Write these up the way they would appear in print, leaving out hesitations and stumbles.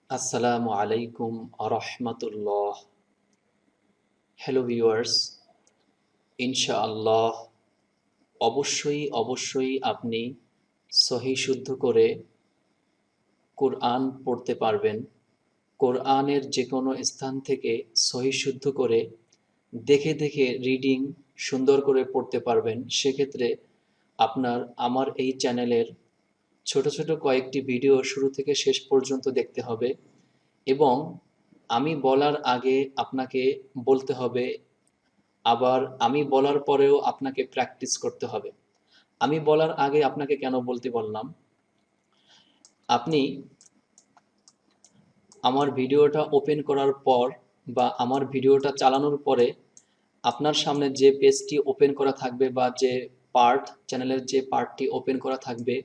আসসালামু আলাইকুম আরহামাতুল্লাহ। Hello viewers, ইনশাআল্লাহ অবশ্যই আপনি সহি শুদ্ধ করে কোরআন পড়তে পারবেন। কোরআনের যে কোনো স্থান থেকে সহি শুদ্ধ করে দেখে রিডিং সুন্দর করে পড়তে পারবেন। সেক্ষেত্রে আপনার আমার এই চ্যানেলের ছোট কয়েকটি ভিডিও শুরু থেকে শেষ পর্যন্ত দেখতে হবে এবং আমি বলার আগে আপনাকে বলতে হবে, আবার আমি বলার পরেও আপনাকে প্র্যাকটিস করতে হবে। আমি বলার আগে আপনাকে কেন বলতে বললাম, আপনি আমার ভিডিওটা ওপেন করার পর বা আমার ভিডিওটা চালানোর পরে আপনার সামনে যে পেজটি ওপেন করা থাকবে বা যে পার্ট চ্যানেলের যে পার্টটি ওপেন করা থাকবে,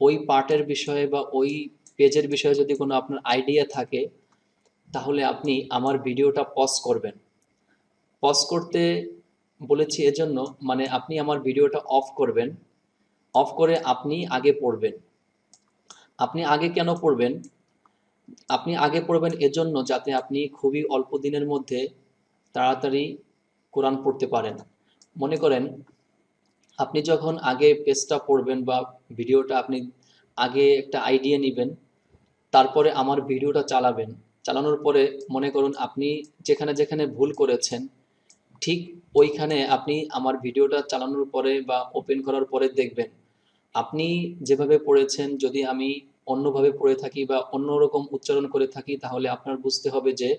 ওই পার্টের বিষয়ে বা ওই পেজের বিষয়ে যদি কোনো আপনার আইডিয়া থাকে, তাহলে আপনি আমার ভিডিওটা পজ করবেন। পজ করতে বলেছি এজন্য, মানে আপনি আমার ভিডিওটা অফ করবেন। অফ করে আপনি আগে পড়বেন। আপনি আগে কেন পড়বেন? আপনি আগে পড়বেন এজন্য যাতে আপনি খুবই অল্প দিনের মধ্যে তাড়াতাড়ি কোরআন পড়তে পারেন। মনে করেন আপনি যখন আগে পেজটা পড়বেন বা ভিডিওটা আপনি আগে একটা আইডিয়া নেবেন, তারপরে আমার ভিডিওটা চালাবেন। চালানোর পরে মনে করুন আপনি যেখানে ভুল করেছেন, ঠিক ওইখানে আপনি আমার ভিডিওটা চালানোর পরে বা ওপেন করার পরে দেখবেন আপনি যেভাবে পড়েছেন, যদি আমি অন্যভাবে পড়ে থাকি বা অন্যরকম উচ্চারণ করে থাকি, তাহলে আপনার বুঝতে হবে যে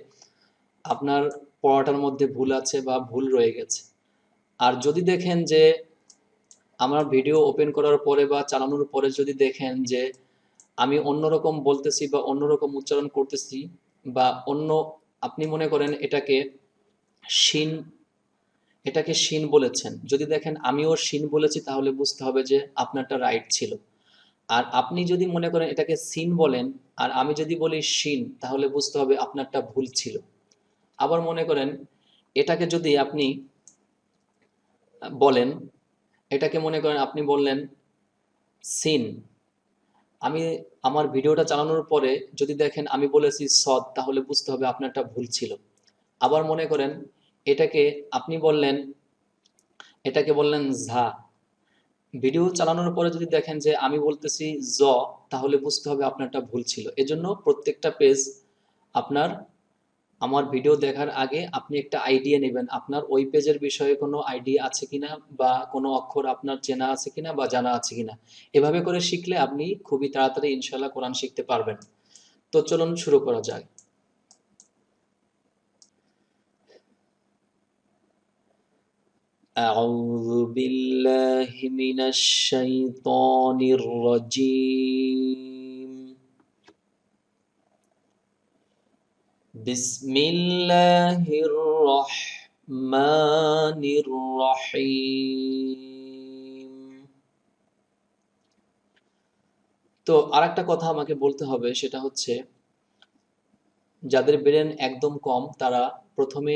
আপনার পড়াটার মধ্যে ভুল আছে বা ভুল রয়ে গেছে। আর যদি দেখেন যে আমার ভিডিও ওপেন করার পরে বা চালানোর পরে যদি দেখেন যে আমি অন্যরকম বলতেছি বা অন্যরকম উচ্চারণ করতেছি বা অন্য, আপনি মনে করেন শিন এটাকে শিন বলেছেন, যদি দেখেন আমিও শিন বলেছি, তাহলে বুঝতে হবে যে আপনারটা রাইট ছিল। আর আপনি যদি মনে করেন এটাকে সিন বলেন আর আমি যদি বলি শিন, তাহলে বুঝতে হবে আপনারটা ভুল ছিল। আবার মনে করেন এটাকে যদি আপনি বলেন, এটাকে মনে করেন আপনি বললেন সিন, আমি আমার ভিডিওটা চালানোর পরে যদি দেখেন আমি বলেছি সদ, তাহলে বুঝতে হবে আপনারটা ভুল ছিল। আবার মনে করেন এটাকে আপনি বললেন, এটাকে বললেন ঝা, ভিডিও চালানোর পরে যদি দেখেন যে আমি বলতেছি জ, তাহলে বুঝতে হবে আপনারটা ভুল ছিল। এজন্য প্রত্যেকটা পেজ আপনার আমার ভিডিও দেখার আগে আপনি একটা আইডিয়া নেবেন আপনার ওই পেজের বিষয়ে কোনো আইডিয়া আছে কিনা বা কোনো অক্ষর আপনার চেনা আছে কিনা বা জানা আছে কিনা। এভাবে করে শিখলে আপনি খুবই তাড়াতাড়ি ইনশাল্লাহ কোরআন শিখতে পারবেন। তো চলুন শুরু করা যায়। أعوذ بالله من الشيطان الرجيم. بسم الله الرحمن الرحيم. তো আরেকটা কথা আমাকে বলতে হবে, সেটা হচ্ছে যাদের ব্রেন একদম কম তারা প্রথমে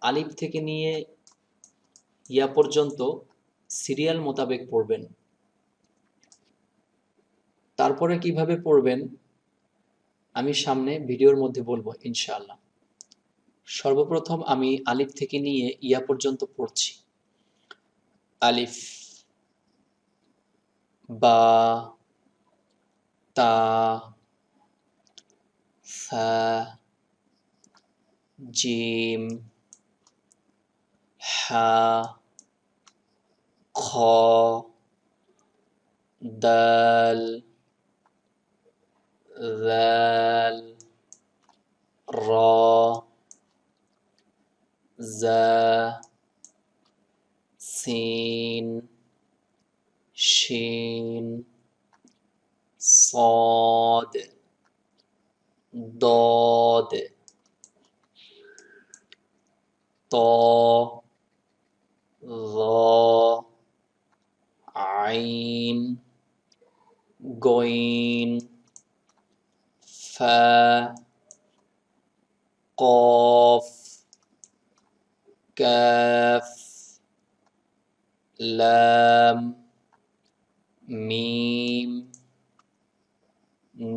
আলিফ থেকে নিয়ে ইয়া পর্যন্ত সিরিয়াল মোতাবেক পড়বেন। তারপরে কিভাবে পড়বেন আমি সামনে ভিডিওর মধ্যে বলবো ইনশাআল্লাহ। সর্বপ্রথম আমি আলিফ থেকে নিয়ে ইয়া পর্যন্ত পড়ছি। আলিফ, বা, তা, সা, জিম, হা, খ, দাল, দাল, র, জা, সিন, শিন, صاد, ضاد, طا، ظا، عين، গইন, ফা, কফ, কাফ, লাম, মিম,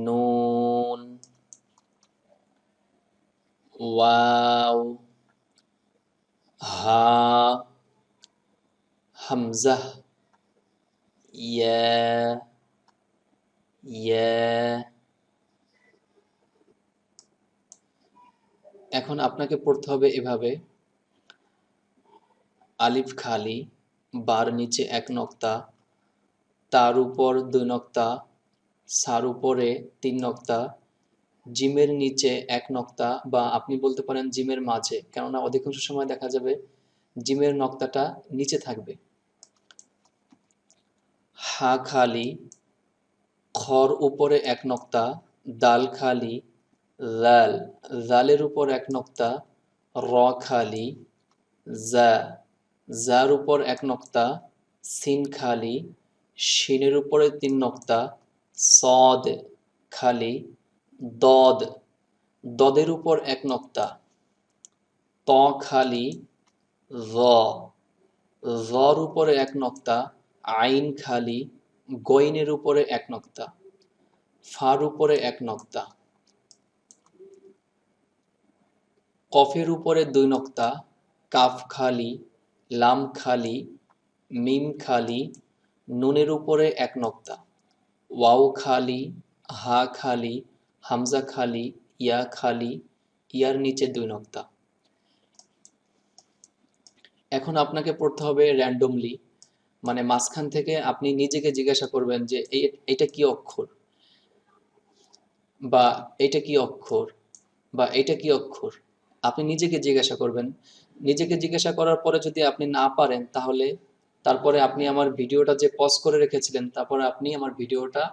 নুন, ওয়াও, হা, হামজাহ, ইয়া, ইয়া। এখন আপনাকে পড়তে হবে এভাবে: আলিফ খালি, বার নিচে এক নক্তা, তার উপর 2 নক্তা, সার উপরে 3 নক্তা, জিমের নিচে এক নক্তা, বা আপনি বলতে পারেন জিমের মাঝে, কেননা অধিকাংশ সময় দেখা যাবে জিমের নক্তাটা নিচে থাকবে। হা খালি, খর উপরে এক নক্তা, দাল খালি, লাল, জালের উপর এক নক্তা, র খালি, জা, জার উপর এক নক্তা, সিন খালি, শিনের উপরে 3 নক্তা, সদ খালি, দদ, দদের উপর এক নক্তা, ত খালি, জ, জর উপরে এক নক্তা, আইন খালি, গইনের উপরে এক নক্তা, ফার উপরে এক নক্তা, কফের উপরে 2 নক্তা, কাফ খালি, লাম খালি, মিম খালি, নুনের উপরে এক নক্তা, ওয়াও খালি, হা খালি, হামজা খালি, ইয়া খালি, ইয়ার নিচে 2 নক্তা। এখন আপনাকে পড়তে হবে র্যান্ডমলি, মানে মাঝখান থেকে আপনি নিজেকে জিজ্ঞাসা করবেন যে এইটা কি অক্ষর, বা এইটা কি অক্ষর, বা এইটা কি অক্ষর। আপনি নিজেকে জিজ্ঞাসা করবেন। নিজেকে জিজ্ঞাসা করার পরে যদি আপনি না পারেন, তাহলে তারপরে আপনি আমার ভিডিওটা যে পজ করে রেখেছিলেন, তারপরে আপনি আমার ভিডিওটা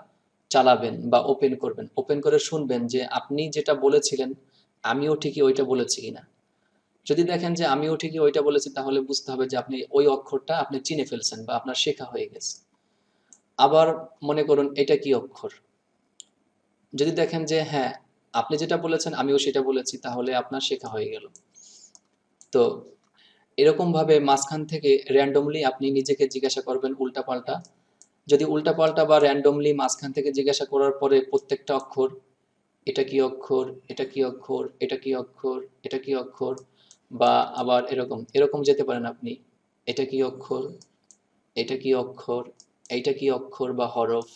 চালাবেন বা ওপেন করবেন, ওপেন করে শুনবেন যে আপনি যেটা বলেছিলেন আমিও ঠিকই ওইটা বলেছি কিনা। যদি দেখেন যে আমিও ঠিকই ওইটা বলেছি, তাহলে বুঝতে হবে যে আপনি ওই অক্ষরটা আপনি চিনে ফেলছেন বা আপনার শেখা হয়ে গেছে। আবার মনে করুন এটা কি অক্ষর, যদি দেখেন যে হ্যাঁ আপনি যেটা বলেছেন আমিও সেটা বলেছি, তাহলে আপনার শেখা হয়ে গেল। তো এরকমভাবে মাঝখান থেকে র্যান্ডমলি আপনি নিজেকে জিজ্ঞাসা করবেন উল্টাপাল্টা। যদি উল্টাপাল্টা বা র্যান্ডমলি মাঝখান থেকে জিজ্ঞাসা করার পরে প্রত্যেকটা অক্ষর, এটা কি অক্ষর, এটা কি অক্ষর, এটা কি অক্ষর, এটা কি অক্ষর, বা আবার এরকম এরকম যেতে পারেন আপনি, এটা কি অক্ষর, এটা কি অক্ষর, এইটা কি অক্ষর বা হরফ,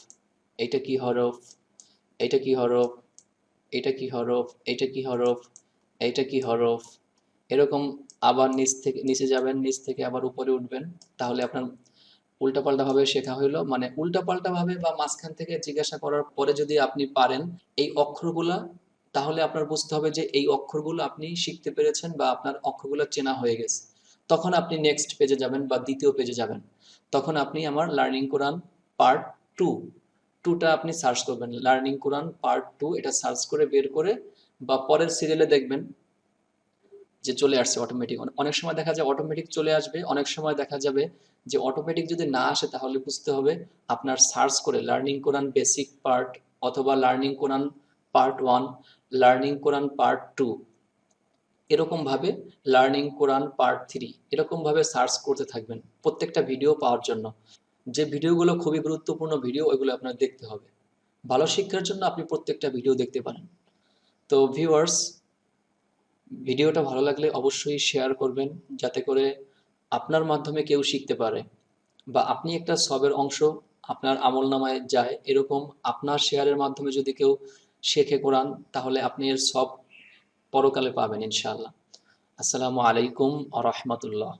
এইটা কি হরফ, এইটা কি হরফ, এটা কি হরফ, এটা কি হরফ, এইটা কি হরফ, এরকম। আবার নিচ থেকে নিচে যাবেন, নিচ থেকে আবার উপরে উঠবেন, তাহলে আপনার উল্টাপাল্টা ভাবে শেখা হইলো। মানে উল্টাপাল্টা ভাবে বা মাঝখান থেকে জিজ্ঞাসা করার পরে যদি আপনি পারেন এই অক্ষরগুলা, তাহলে আপনার বুঝতে হবে যে এই অক্ষরগুলো আপনি শিখতে পেরেছেন বা আপনার অক্ষরগুলো চেনা হয়ে গেছে। তখন আপনি নেক্সট পেজে যাবেন বা দ্বিতীয় পেজে যাবেন, তখন আপনি আমার লার্নিং কোরআন পার্ট টু, টুটা আপনি সার্চ করবেন, লার্নিং কোরআন পার্ট টু, এটা সার্চ করে বের করে বা পরের সিরিয়ালে দেখবেন যে চলে আসছে অটোমেটিক। অনেক সময় দেখা যায় অটোমেটিক চলে আসবে, অনেক সময় দেখা যাবে যে অটোমেটিক যদি না আসে, তাহলে বুঝতে হবে আপনার সার্চ করে লার্নিং কোরআন বেসিক পার্ট, অথবা লার্নিং কোরআন পার্ট ওয়ান, লার্নিং কোরআন পার্ট টু, এরকমভাবে লার্নিং কোরআন পার্ট থ্রি, এরকমভাবে সার্চ করতে থাকবেন প্রত্যেকটা ভিডিও পাওয়ার জন্য। যে ভিডিওগুলো খুবই গুরুত্বপূর্ণ ভিডিও, ওইগুলো আপনার দেখতে হবে। ভালো শিক্ষার জন্য আপনি প্রত্যেকটা ভিডিও দেখতে পারেন। তো ভিউয়ার্স, ভিডিওটা ভালো লাগলে অবশ্যই শেয়ার করবেন, যাতে করে আপনার মাধ্যমে কেউ শিখতে পারে, বা আপনি একটা সবের অংশ আপনার আমলনামায় যায়, এরকম আপনার শেয়ারের মাধ্যমে যদি কেউ শেখে কোরআন, তাহলে আপনি এর সব পরকালে পাবেন ইনশাআল্লাহ। আসসালামু আলাইকুম আ রহমতুল্লাহ।